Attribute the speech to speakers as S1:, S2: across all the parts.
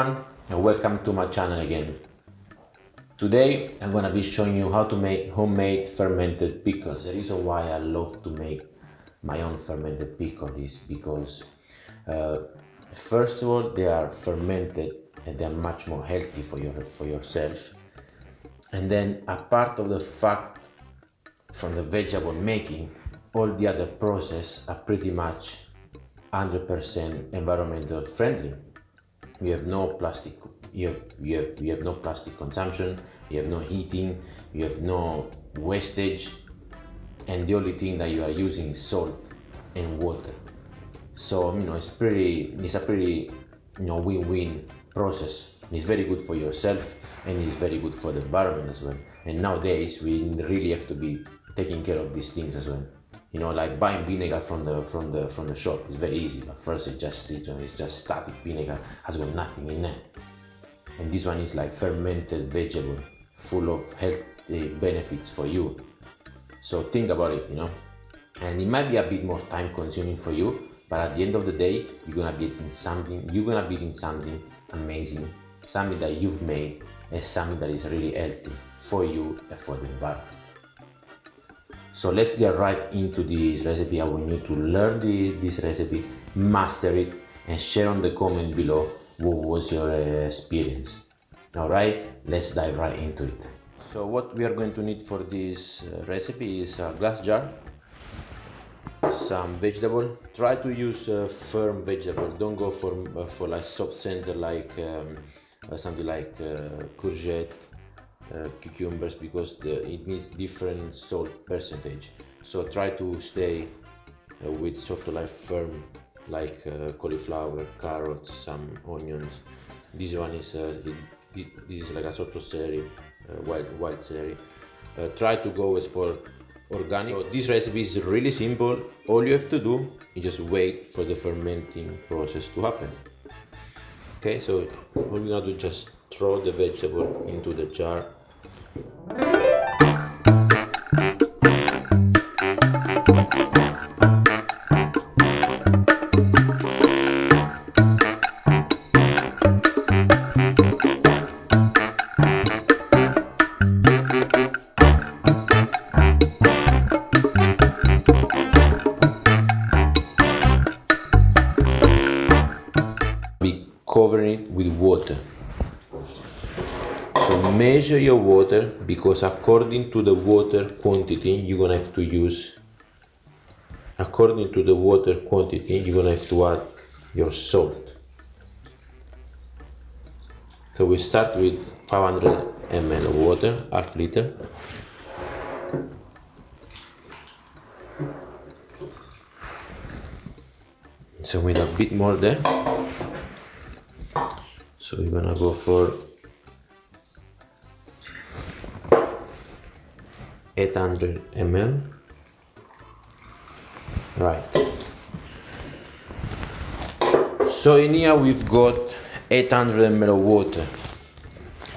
S1: everyone, and welcome to my channel again. Today I'm gonna be showing you how to make homemade fermented pickles. The reason why I love to make my own fermented pickle is because first of all they are fermented and they are much more healthy for yourself. And then apart of the fact from the vegetable making, all the other process are pretty much 100% environmental friendly. You have no plastic, you have no plastic consumption, you have no heating, you have no wastage, and the only thing that you are using is salt and water. So it's a pretty win-win process. It's very good for yourself and it's very good for the environment as well. And nowadays we really have to be taking care of these things as well. Like buying vinegar from the shop is very easy. But first it's just static vinegar, has got nothing in it. And this one is like fermented vegetable, full of healthy benefits for you. So think about it, And it might be a bit more time consuming for you, but at the end of the day, you're gonna be eating something amazing, something that you've made, and something that is really healthy for you and for the environment. So let's get right into this recipe. I want you to learn this recipe, master it, and share on the comment below what was your experience. Alright, let's dive right into it. So what we are going to need for this recipe is a glass jar, some vegetable. Try to use firm vegetable. Don't go for like soft center like something like courgette, cucumbers, because it needs different salt percentage. So try to stay with sort of like firm, like cauliflower, carrots, some onions. This one is this is like a sort of celery, wild celery. Try to go as for organic. So this recipe is really simple. All you have to do is just wait for the fermenting process to happen. Okay, so what we're gonna do is just throw the vegetable into the jar. Be covering it with water. So measure your water, because according to the water quantity you're gonna have to use, according to the water quantity you're gonna have to add your salt. So we start with 500 ml of water, half liter. So with a bit more there. So we're gonna go for 800 ml. Right. So in here we've got 800 ml of water.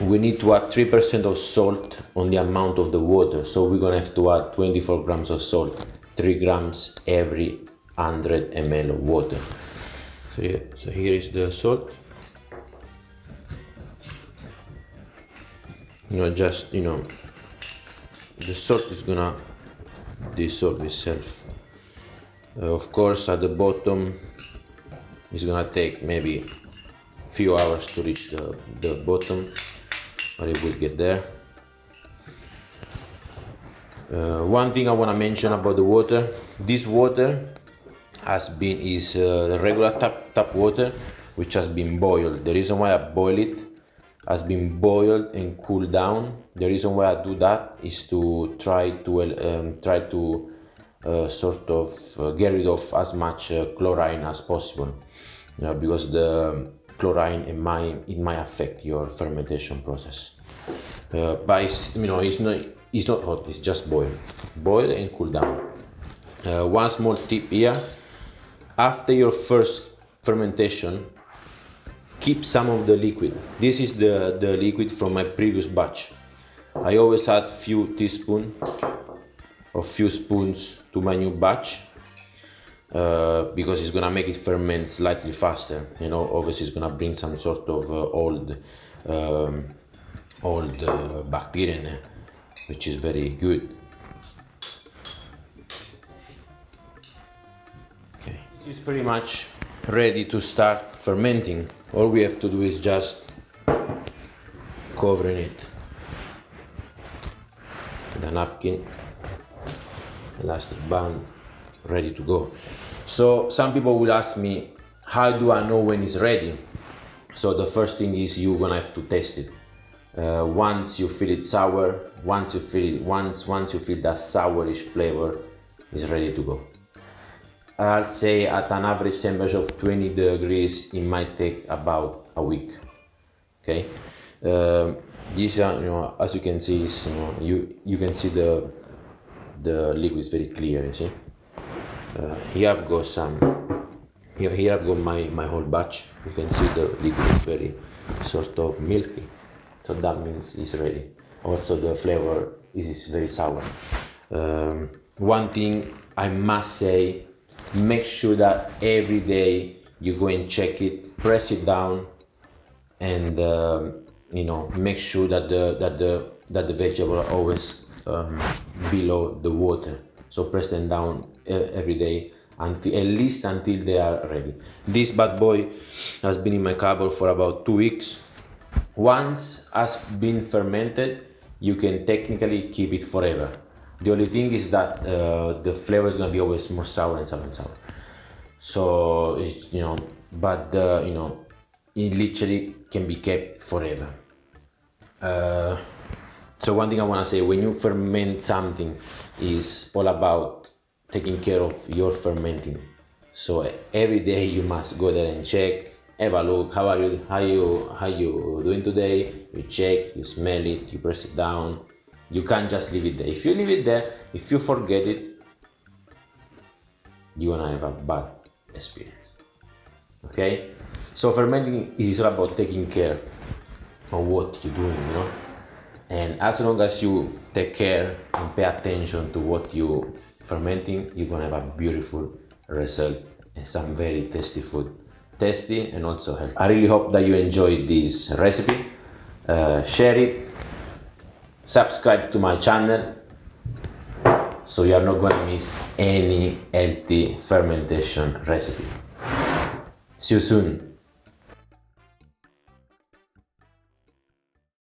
S1: We need to add 3% of salt on the amount of the water. So we're gonna have to add 24 grams of salt, 3 grams every 100 ml of water. So here is the salt. The salt is gonna dissolve itself. Of course, at the bottom, it's gonna take maybe a few hours to reach the bottom, but it will get there. One thing I wanna mention about the water: this water is regular tap water, which has been boiled. The reason why I boil it has been boiled and cooled down. The reason why I do that is to try to get rid of as much chlorine as possible, because the chlorine it might affect your fermentation process. But it's not hot. It's just boil and cool down. One small tip here: after your first fermentation, keep some of the liquid. This is the liquid from my previous batch. I always add few teaspoons or few spoons to my new batch. because it's gonna make it ferment slightly faster. You know, obviously it's gonna bring some sort of old bacteria in it, which is very good. Okay, this is pretty much ready to start fermenting. All we have to do is just covering it with a napkin, elastic band, ready to go. So some people will ask me, how do I know when it's ready? So the first thing is you're gonna have to taste it. Once you feel it sour, once you feel that sourish flavor, is ready to go. I'd say at an average temperature of 20 degrees, it might take about a week. Okay, these are, you know, as you can see, is, you can see the liquid is very clear. You see, here I've got some. Here I've got my whole batch. You can see the liquid is very sort of milky, so that means it's ready. Also the flavor is very sour. One thing I must say, make sure that every day you go and check it, press it down, and make sure that the vegetable are always below the water. So press them down every day until at least until they are ready. This bad boy has been in my cupboard for about 2 weeks. Once has been fermented, you can technically keep it forever. The only thing is that the flavor is gonna be always more sour and sour and sour. So it's, it literally can be kept forever. So one thing I wanna say, when you ferment something, is all about taking care of your fermenting. So every day you must go there and check, have a look, how you doing today. You check, you smell it, you press it down. You can't just leave it there. If you leave it there, if you forget it, you're gonna have a bad experience. Okay? So fermenting is all about taking care of what you're doing, And as long as you take care and pay attention to what you're fermenting, you're gonna have a beautiful result and some very tasty food. Tasty and also healthy. I really hope that you enjoyed this recipe. Share it. Subscribe to my channel so you are not gonna miss any healthy fermentation recipe. See you soon.